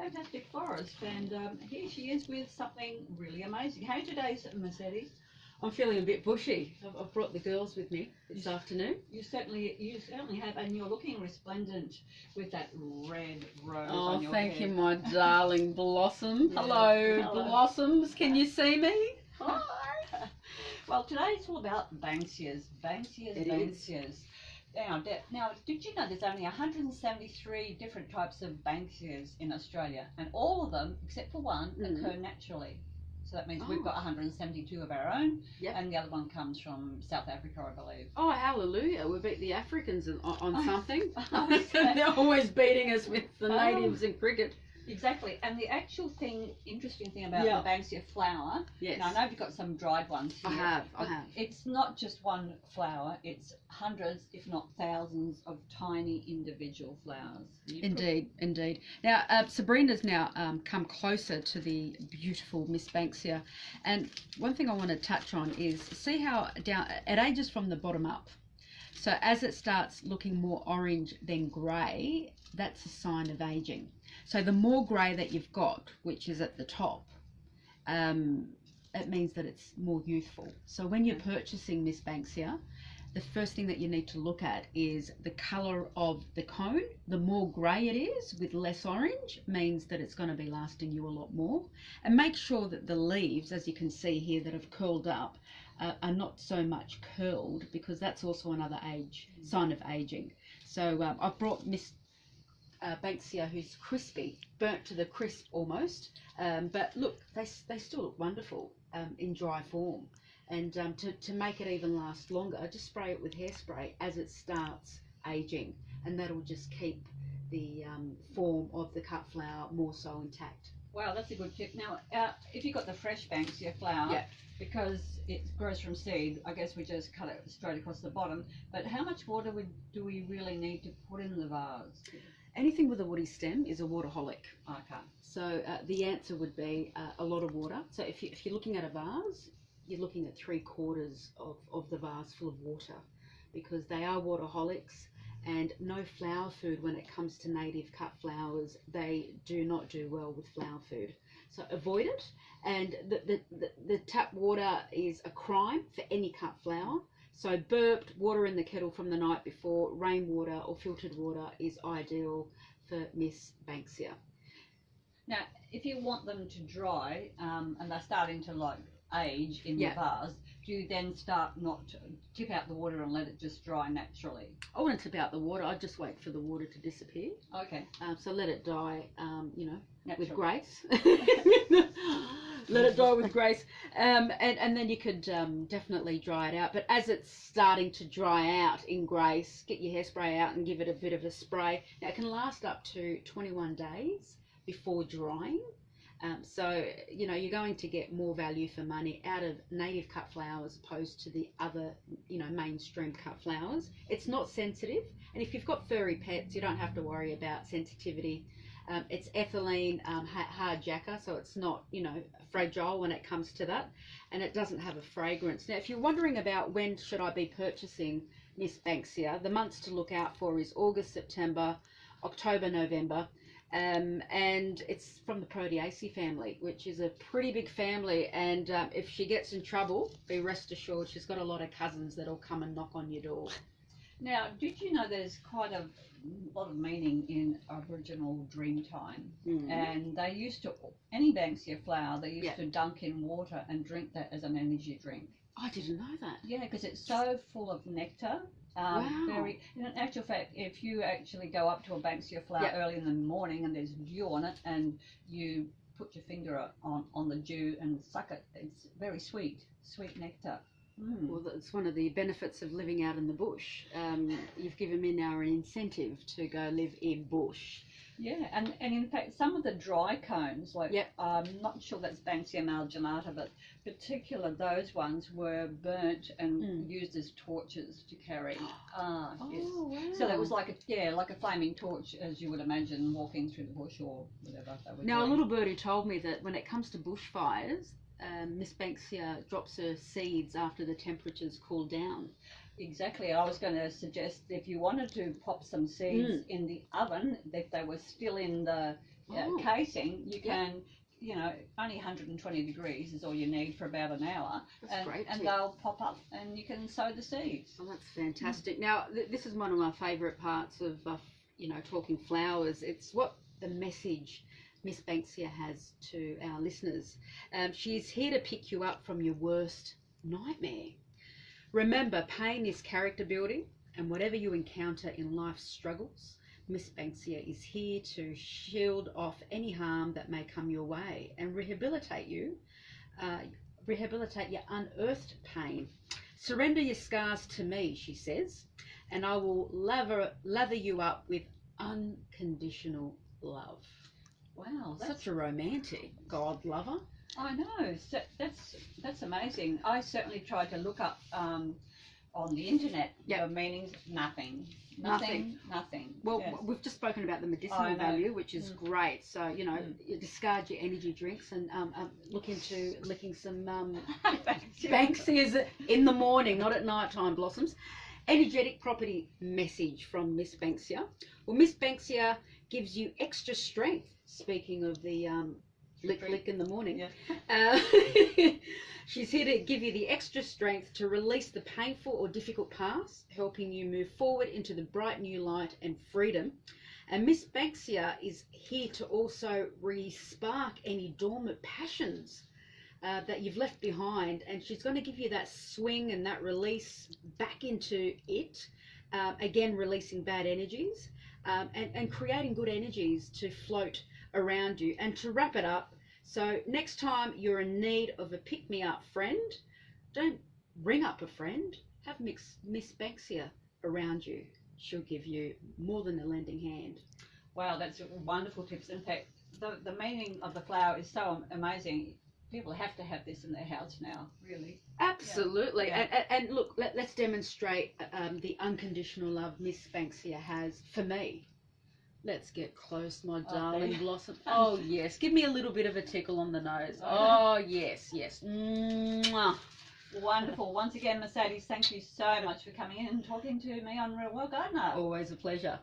fantastic florist, and here she is with something really amazing. How are you today, Mercedes? I'm feeling a bit bushy. I've brought the girls with me this afternoon. You certainly have, and you're looking resplendent with that red rose on your thank head. you, my darling Blossom. Yeah. Hello, Hello. Blossoms. Can you see me? Hi. Well, today it's all about Banksias. It is. Now, did you know there's only 173 different types of Banksias in Australia, and all of them, except for one, occur naturally. So that means we've got 172 of our own, and the other one comes from South Africa, I believe. Oh, hallelujah. We beat the Africans on something. Okay. They're always beating us with the natives in cricket. Exactly, and the actual interesting thing about the Banksia flower, now I know you've got some dried ones here. I have. It's not just one flower, it's hundreds, if not thousands, of tiny individual flowers. Indeed. Now, Sabrina's now come closer to the beautiful Ms Banksia, and one thing I want to touch on is see how it ages from the bottom up. So as it starts looking more orange than grey, that's a sign of aging. So the more grey that you've got, which is at the top, it means that it's more youthful. So when you're purchasing Ms Banksia, the first thing that you need to look at is the colour of the cone. The more grey it is with less orange means that it's going to be lasting you a lot more. And make sure that the leaves, as you can see here, that have curled up are not so much curled, because that's also another sign of aging. So I've brought Ms Banksia, who's crispy, burnt to the crisp almost, but look, they still look wonderful in dry form. And to make it even last longer, just spray it with hairspray as it starts aging, and that'll just keep the form of the cut flower more so intact. Wow, that's a good tip. Now, if you've got the fresh Banksia flower, because it grows from seed, I guess we just cut it straight across the bottom, but how much water do we really need to put in the vase? Anything with a woody stem is a waterholic. Okay. So the answer would be a lot of water. So if you're looking at a vase, you're looking at 3/4 of the vase full of water, because they are waterholics, and no flower food when it comes to native cut flowers. They do not do well with flower food. So avoid it. And the tap water is a crime for any cut flower. So burped water in the kettle from the night before, rainwater or filtered water is ideal for Ms Banksia. Now, if you want them to dry and they're starting to age in the vase, do you then start not to tip out the water and let it just dry naturally? I wouldn't tip out the water. I'd just wait for the water to disappear. Okay. So let it die, with Naturally. grace. Let it die with grace, and then you could definitely dry it out. But as it's starting to dry out in grace, get your hairspray out and give it a bit of a spray. Now it can last up to 21 days before drying. So you're going to get more value for money out of native cut flowers opposed to the other mainstream cut flowers. It's not sensitive, and if you've got furry pets, you don't have to worry about sensitivity. It's ethylene hard jacker, so it's not fragile when it comes to that, and it doesn't have a fragrance. Now if you're wondering about when should I be purchasing Ms Banksia, the months to look out for is August, September, October, November. And it's from the Proteaceae family, which is a pretty big family, and if she gets in trouble, be rest assured she's got a lot of cousins that'll come and knock on your door. Now, did you know there's quite a lot of meaning in Aboriginal Dreamtime? And they used to, any Banksia flower, they used to dunk in water and drink that as an energy drink. I didn't know that. Yeah, because it's so full of nectar. Wow. In actual fact, if you actually go up to a Banksia flower early in the morning and there's dew on it, and you put your finger on the dew and suck it, it's very sweet nectar. Well, that's one of the benefits of living out in the bush. You've given me now an incentive to go live in bush. Yeah, and in fact, some of the dry cones, I'm not sure that's Banksia marginata, but those ones were burnt and used as torches to carry. Wow. So that was like a flaming torch, as you would imagine, walking through the bush or whatever they were Now, doing. a little birdie told me that when it comes to bushfires, Ms Banksia drops her seeds after the temperatures cool down. Exactly. I was going to suggest if you wanted to pop some seeds in the oven, if they were still in the casing, you can, you know, only 120 degrees is all you need for about an hour. That's great. And they'll pop up and you can sow the seeds. Oh, that's fantastic. Now, this is one of my favourite parts of, you know, talking flowers. It's what the message Ms Banksia has to our listeners. She's here to pick you up from your worst nightmare. Remember, pain is character building, and whatever you encounter in life's struggles, Ms Banksia is here to shield off any harm that may come your way and rehabilitate your unearthed pain. Surrender your scars to me, she says, and I will lather you up with unconditional love. Wow, Such a romantic God lover. I know. So that's amazing. I certainly tried to look up on the internet the meanings. Nothing. Well, we've just spoken about the medicinal value, which is great. So, you know, you discard your energy drinks and look into licking some Banksias in the morning, not at night time, blossoms. Energetic property message from Ms Banksia. Well, Ms Banksia gives you extra strength. Speaking of the lick in the morning. She's here to give you the extra strength to release the painful or difficult past, helping you move forward into the bright new light and freedom. And Ms Banksia is here to also re-spark any dormant passions that you've left behind, and she's going to give you that swing and that release back into it, again releasing bad energies and creating good energies to float around you. And to wrap it up, so next time you're in need of a pick-me-up friend, don't ring up a friend, have Ms Banksia around you. She'll give you more than a lending hand. Wow, that's wonderful tips. In fact, the meaning of the flower is so amazing. People have to have this in their house now, really. Absolutely. And look, let's demonstrate the unconditional love Ms Banksia has for me. Let's get close, my darling blossom. Oh, yes. Give me a little bit of a tickle on the nose. Oh, yes. Mwah. Wonderful. Once again, Mercedes, thank you so much for coming in and talking to me on Real World Gardener. Always a pleasure.